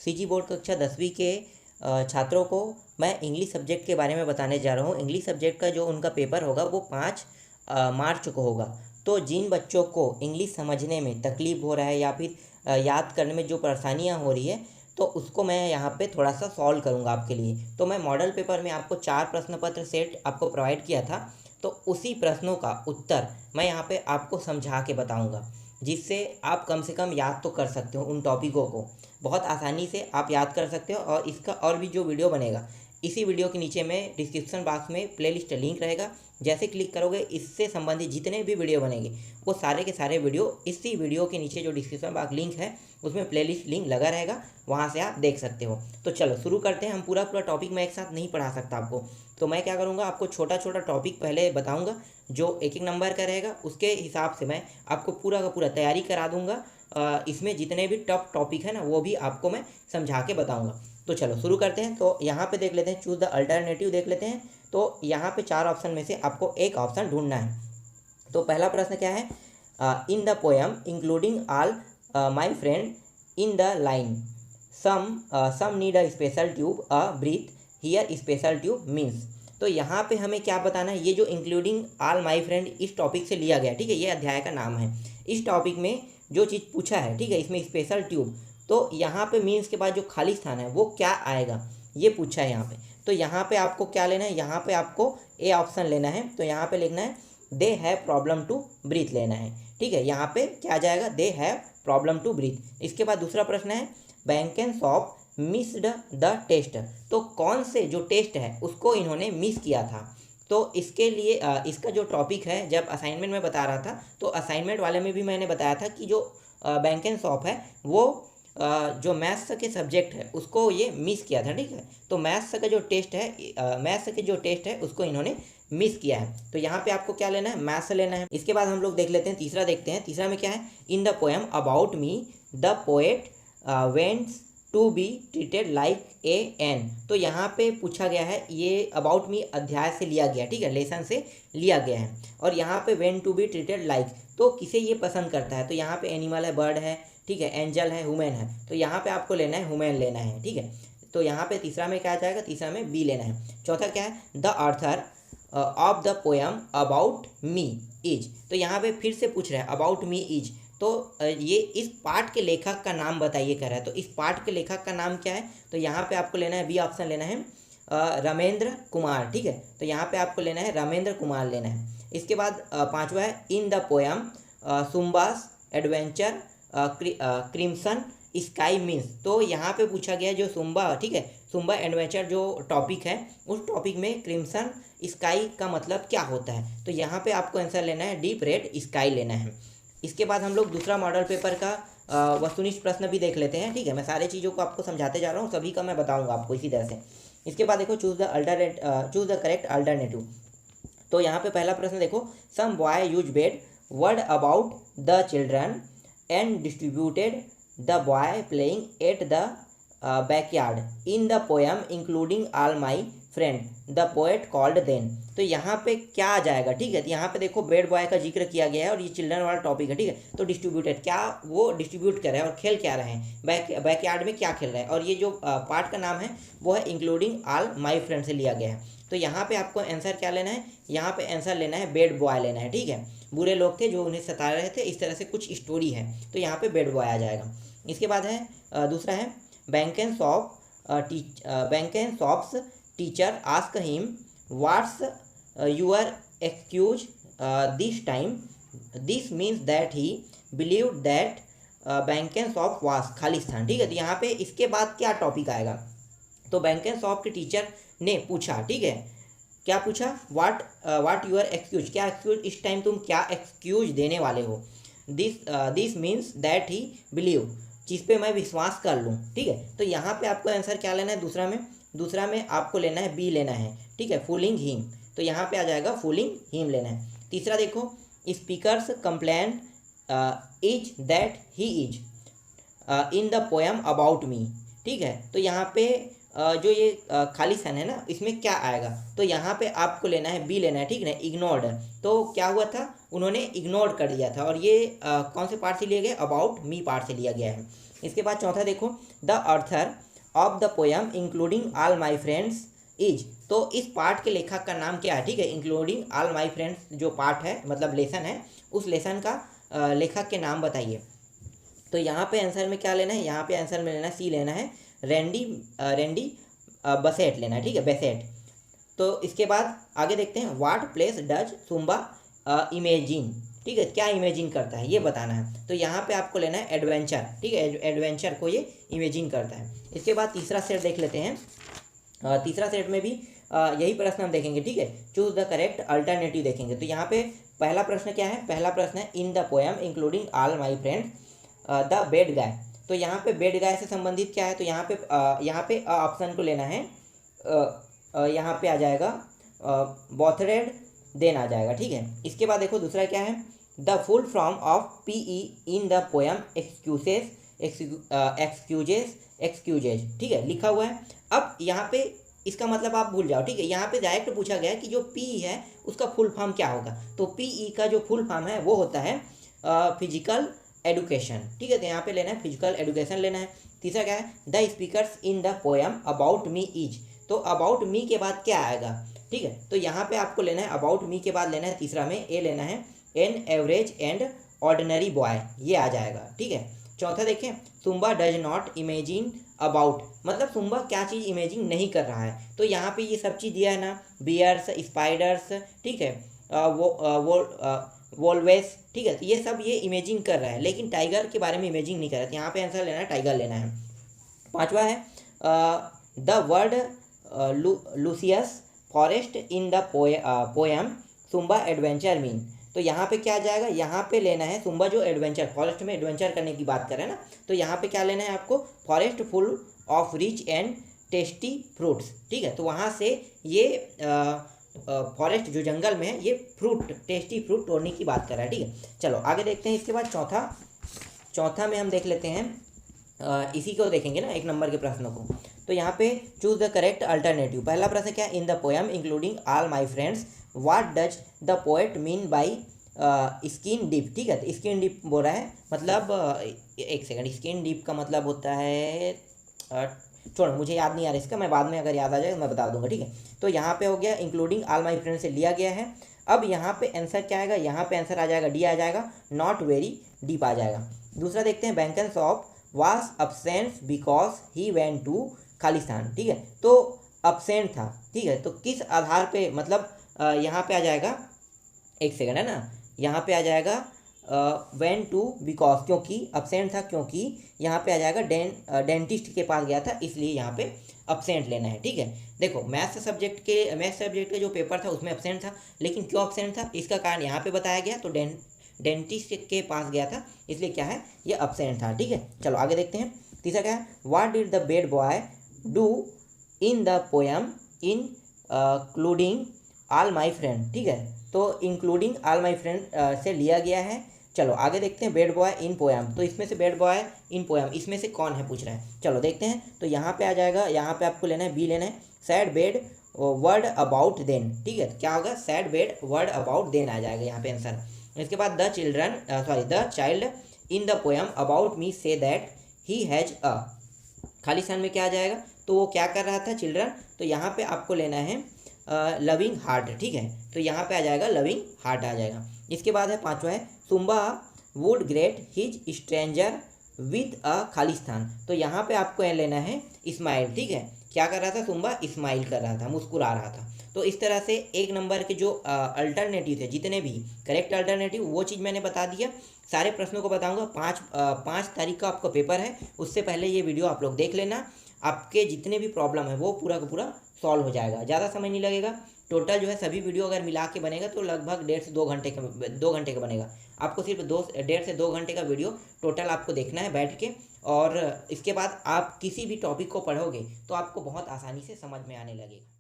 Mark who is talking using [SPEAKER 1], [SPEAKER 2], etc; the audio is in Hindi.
[SPEAKER 1] सीजी बोर्ड कक्षा 10वीं के छात्रों को मैं इंग्लिश सब्जेक्ट के बारे में बताने जा रहा हूँ। इंग्लिश सब्जेक्ट का जो उनका पेपर होगा वो 5 मार्च को होगा। तो जिन बच्चों को इंग्लिश समझने में तकलीफ़ हो रहा है या फिर याद करने में जो परेशानियाँ हो रही है, तो उसको मैं यहाँ पे थोड़ा सा सॉल्व करूँगा आपके लिए। तो मैं मॉडल पेपर में आपको 4 प्रश्न पत्र सेट आपको प्रोवाइड किया था, तो उसी प्रश्नों का उत्तर मैं यहाँ पे आपको समझा के बताऊँगा, जिससे आप कम से कम याद तो कर सकते हो। उन टॉपिकों को बहुत आसानी से आप याद कर सकते हो। और इसका और भी जो वीडियो बनेगा, इसी वीडियो के नीचे में डिस्क्रिप्शन बॉक्स में प्लेलिस्ट लिंक रहेगा। जैसे क्लिक करोगे, इससे संबंधित जितने भी वीडियो बनेंगे वो सारे के सारे वीडियो इसी वीडियो के नीचे जो डिस्क्रिप्शन बॉक्स लिंक है उसमें प्लेलिस्ट लिंक लगा रहेगा, वहाँ से आप देख सकते हो। तो चलो शुरू करते हैं। हम पूरा टॉपिक मैं एक साथ नहीं पढ़ा सकता आपको, तो मैं क्या करूँगा, आपको छोटा छोटा टॉपिक पहले बताऊँगा जो एक एक नंबर का रहेगा। उसके हिसाब से मैं आपको पूरा का पूरा तैयारी करा दूँगा। इसमें जितने भी टफ टॉपिक है ना, वो भी आपको मैं समझा के बताऊँगा। तो चलो शुरू करते हैं। तो यहाँ पे देख लेते हैं, चूज़ द अल्टरनेटिव देख लेते हैं। तो यहाँ पे 4 ऑप्शन में से आपको एक ऑप्शन ढूंढना है। तो पहला प्रश्न क्या है, in the poem including all my friend in the line some need a special tube a breathe here special tube means. तो यहाँ पे हमें क्या बताना है, ये जो इंक्लूडिंग ऑल माई फ्रेंड इस टॉपिक से लिया गया, ठीक है, ये अध्याय का नाम है। इस टॉपिक में जो चीज़ पूछा है, ठीक है, इसमें स्पेशल ट्यूब, तो यहाँ पे मीन्स के बाद जो खाली स्थान है वो क्या आएगा, ये पूछा है यहाँ पे। तो यहाँ पे आपको क्या लेना है, यहाँ पे आपको ए ऑप्शन लेना है। तो यहाँ पे लिखना है they have problem to breathe लेना है, ठीक है। यहाँ पे क्या जाएगा, they have problem to breathe. इसके बाद दूसरा प्रश्न है बैंकेंसॉफ मिस्ड द टेस्ट। तो कौन से जो टेस्ट है उसको इन्होंने मिस किया था। तो इसके लिए इसका जो टॉपिक है, जब असाइनमेंट में बता रहा था तो असाइनमेंट वाले में भी मैंने बताया था कि जो बैंकेंसॉफ है वो जो मैथ्स के सब्जेक्ट है उसको ये मिस किया था, ठीक है। तो मैथ्स का जो टेस्ट है, मैथ्स के जो टेस्ट है उसको इन्होंने मिस किया है। तो यहाँ पे आपको क्या लेना है, मैथ्स लेना है। इसके बाद हम लोग देख लेते हैं तीसरा, देखते हैं तीसरा में क्या है, in the poem about me the poet wants to be treated like a an. तो यहाँ पे पूछा गया है, ये अबाउट मी अध्याय से लिया गया, ठीक है, लेसन से लिया गया है। और यहाँ पे want to be treated like, तो किसे ये पसंद करता है, तो यहाँ पे एनिमल है, बर्ड है, ठीक है, एंजल है, हुमैन है। तो यहाँ पे आपको लेना है हुमैन लेना है, ठीक है। तो यहाँ पे तीसरा में क्या जाएगा, तीसरा में बी लेना है। चौथा क्या है, the author of the poem about me is. तो यहाँ पे फिर से पूछ रहा है अबाउट मी इज। तो ये इस पाठ के लेखक का नाम बताइए कह रहा है। तो इस पाठ के लेखक का नाम क्या है, तो यहाँ पे आपको लेना है बी ऑप्शन लेना है, रमेंद्र कुमार, ठीक है। तो यहाँ पे आपको लेना है रमेंद्र कुमार लेना है। इसके बाद पांचवा है इन द पोएम सुम्बास एडवेंचर क्रिम्सन स्काई मीन्स। तो यहाँ पे पूछा गया जो सुम्बा, ठीक है, सुम्बा एडवेंचर जो टॉपिक है उस टॉपिक में क्रिम्सन स्काई का मतलब क्या होता है। तो यहाँ पे आपको आंसर लेना है डीप रेड स्काई लेना है। इसके बाद हम लोग दूसरा मॉडल पेपर का वस्तुनिष्ठ प्रश्न भी देख लेते हैं, ठीक है। मैं सारी चीज़ों को आपको समझाते जा रहा हूँ, सभी का मैं बताऊँगा आपको इसी तरह से। इसके बाद देखो चूज़ द करेक्ट अल्टरनेटिव। तो यहाँ पे पहला प्रश्न देखो, some boy use bad word about the children and distributed the boy playing at the backyard in the poem including all my friend the poet called then. तो यहाँ पे क्या आ जाएगा, ठीक है। तो यहाँ पे देखो बेड बॉय का जिक्र किया गया है और ये चिल्ड्रन वाला टॉपिक है, ठीक है। तो डिस्ट्रीब्यूटेड, क्या वो डिस्ट्रीब्यूट कर रहे हैं और खेल क्या रहे हैं, बैकयार्ड में क्या खेल रहे हैं। और ये जो पार्ट का नाम है वो है इंक्लूडिंग ऑल माई फ्रेंड से लिया गया है। तो यहाँ पे आपको आंसर क्या लेना है, यहाँ पे आंसर लेना है बेड बॉय लेना है, ठीक है। बुरे लोग थे जो उन्हें सता रहे थे, इस तरह से कुछ स्टोरी है, तो यहाँ पे बेड बॉय आ जाएगा। इसके बाद है दूसरा है बैंकेंसॉफ्स teacher ask him what's your excuse this time, this means that he believe that बैंकेंसॉफ वास खाली स्थान, ठीक है। तो यहाँ पे इसके बाद क्या टॉपिक आएगा, तो बैंकेंसॉफ के टीचर ने पूछा, ठीक है, क्या पूछा, व्हाट यूर एक्सक्यूज, क्या एक्सक्यूज, इस टाइम तुम क्या एक्सक्यूज देने वाले हो। This means that he believe, जिस पे मैं विश्वास कर लूँ, ठीक है। तो यहाँ पे आपको आंसर क्या लेना है, दूसरा में आपको लेना है बी लेना है, ठीक है, फूलिंग हिम। तो यहाँ पे आ जाएगा फूलिंग हिम लेना है। तीसरा देखो, speakers complain is that he is in the poem about मी, ठीक है। तो यहाँ पे जो ये खाली स्थान है ना, इसमें क्या आएगा, तो यहाँ पे आपको लेना है बी लेना है, ठीक है ना, इग्नोर्ड। तो क्या हुआ था, उन्होंने इग्नोर कर दिया था और ये कौन से पार्ट से लिया गया, अबाउट मी पार्ट से लिया गया है। इसके बाद चौथा देखो, the author of the poem including all my friends is. तो इस पार्ट के लेखक का नाम क्या है, ठीक है, इंक्लूडिंग ऑल माई फ्रेंड्स जो पार्ट है मतलब लेसन है, उस लेसन का लेखक के नाम बताइए। तो यहाँ पे आंसर में क्या लेना है, यहाँ पे आंसर में लेना है सी लेना है, रैंडी बसेट लेना है, ठीक है, बेसेट। तो इसके बाद आगे देखते हैं, what place does zumba imagine, ठीक है, क्या इमेजिन करता है ये बताना है। तो यहाँ पे आपको लेना है एडवेंचर, ठीक है, एडवेंचर को ये इमेजिन करता है। इसके बाद तीसरा सेट देख लेते हैं। तीसरा सेट में भी यही प्रश्न हम देखेंगे, ठीक है, चूज द करेक्ट अल्टरनेटिव देखेंगे। तो यहाँ पे पहला प्रश्न क्या है, पहला प्रश्न है in the poem including all my friends the bed गाय। तो यहाँ पे बेड गाय से संबंधित क्या है, तो यहाँ पे ऑप्शन को लेना है, यहाँ पे आ जाएगा बॉथरेड देन आ जाएगा, ठीक है। इसके बाद देखो दूसरा क्या है, the full form of PE in the poem excuses, ठीक है, लिखा हुआ है। अब यहाँ पे इसका मतलब आप भूल जाओ, ठीक है, यहाँ पे डायरेक्ट पूछा गया कि जो पीई है उसका फुल फॉर्म क्या होगा। तो पीई का जो फुल फॉर्म है वो होता है फिजिकल एडुकेशन, ठीक है, तो यहाँ पे लेना है फिजिकल एडुकेशन लेना है। तीसरा क्या है, the speakers in the poem about me is. तो अबाउट मी के बाद क्या आएगा, ठीक है, तो यहाँ पे आपको लेना है अबाउट मी के बाद लेना है तीसरा में ए लेना है, an average and ordinary boy, ये आ जाएगा, ठीक है। चौथा देखें, zumba does not imagine about, मतलब सुम्बा क्या चीज़ इमेजिन नहीं कर रहा है। तो यहाँ पे ये सब चीज़ दिया है ना, बियर्स, स्पाइडर्स, ठीक है, वोल्वेस, ठीक है, तो ये सब ये इमेजिन कर रहा है, लेकिन टाइगर के बारे में इमेजिन नहीं कर रहा है। तो यहाँ पे आंसर लेना है टाइगर लेना है। पांचवा है the word Lucius forest in the poem zumba adventure mean. तो यहाँ पे क्या आ जाएगा, यहाँ पे लेना है सुम्बा जो एडवेंचर, फॉरेस्ट में एडवेंचर करने की बात कर रहे हैं ना, तो यहाँ पे क्या लेना है आपको, forest full of rich and tasty fruits, ठीक है। तो वहाँ से ये फॉरेस्ट जो जंगल में है ये फ्रूट, टेस्टी फ्रूट तोड़ने की बात कर रहा है, ठीक है। चलो आगे देखते हैं। इसके बाद चौथा में हम देख लेते हैं, इसी को देखेंगे ना, एक नंबर के प्रश्नों को। तो यहाँ पे चूज द करेक्ट अल्टरनेटिव। पहला प्रश्न क्या है, in the poem including all my friends what does the poet mean by skin deep, ठीक है, तो स्किन डीप बोल रहा है, मतलब एक सेकंड, स्किन डीप का मतलब होता है, छोड़ो मुझे याद नहीं आ रहा इसका, मैं बाद में अगर याद आ जाए तो मैं बता दूंगा, ठीक है। तो यहाँ पे हो गया इंक्लूडिंग ऑल माई फ्रेंड्स से लिया गया है। अब यहाँ पे आंसर क्या आएगा, यहाँ पे आंसर आ जाएगा डी आ जाएगा, नॉट वेरी डीप आ जाएगा। दूसरा देखते हैं, बैंकन shop was absent because he went to Khalistan, ठीक है, तो अब्सेंट था, ठीक है, तो किस आधार पे, मतलब यहाँ पे आ जाएगा, एक सेकंड है ना, यहाँ पे आ जाएगा वेंट टू बिकॉज, क्योंकि अब्सेंट था, क्योंकि यहाँ पे आ जाएगा डेंटिस्ट के पास गया था, इसलिए यहाँ पे अब्सेंट लेना है, ठीक है। देखो मैथ्स सब्जेक्ट के जो पेपर था उसमें अब्सेंट था, लेकिन क्यों अब्सेंट था इसका कारण यहाँ पे बताया गया, तो डेंटिस्ट के पास गया था, इसलिए क्या है ये अब्सेंट था, ठीक है। चलो आगे देखते हैं। तीसरा क्या है, what did the bed boy do in the poem including all my friend, ठीक है, तो इंक्लूडिंग ऑल माई फ्रेंड से लिया गया है। चलो आगे देखते हैं, बेड बॉय इन पोएम, तो इसमें से बेड बॉय इन पोएम इसमें से कौन है पूछ रहा है। चलो देखते हैं, तो यहाँ पे आ जाएगा, यहाँ पे आपको लेना है बी लेना है, sad bad word about then, ठीक है, क्या होगा, sad bad word about then आ जाएगा यहाँ पे आंसर। इसके बाद the child in the poem about me say that he has a, खालिस्तान में क्या आ जाएगा, तो वो क्या कर रहा था चिल्ड्रन, तो यहाँ पे आपको लेना है लविंग हार्ट, ठीक है, तो यहाँ पे आ जाएगा लविंग हार्ट आ जाएगा। इसके बाद है पांचवा है, zumba would great his stranger with a Khalistan, तो यहाँ पे आपको लेना है इस्माइल, ठीक है, क्या कर रहा था सुम्बा, इस्माइल कर रहा था, मुस्कुरा रहा था। तो इस तरह से एक नंबर के जो अल्टरनेटिव थे जितने भी करेक्ट अल्टरनेटिव वो चीज़ मैंने बता दिया। सारे प्रश्नों को बताऊंगा, 5 तारीख का आपका पेपर है, उससे पहले ये वीडियो आप लोग देख लेना, आपके जितने भी प्रॉब्लम है वो पूरा का पूरा सॉल्व हो जाएगा, ज़्यादा समय नहीं लगेगा। टोटल जो है सभी वीडियो अगर मिला के बनेगा तो लगभग 1.5 से 2 घंटे का बनेगा। आपको सिर्फ 1.5 से 2 घंटे का वीडियो टोटल आपको देखना है बैठ के, और इसके बाद आप किसी भी टॉपिक को पढ़ोगे तो आपको बहुत आसानी से समझ में आने लगेगा।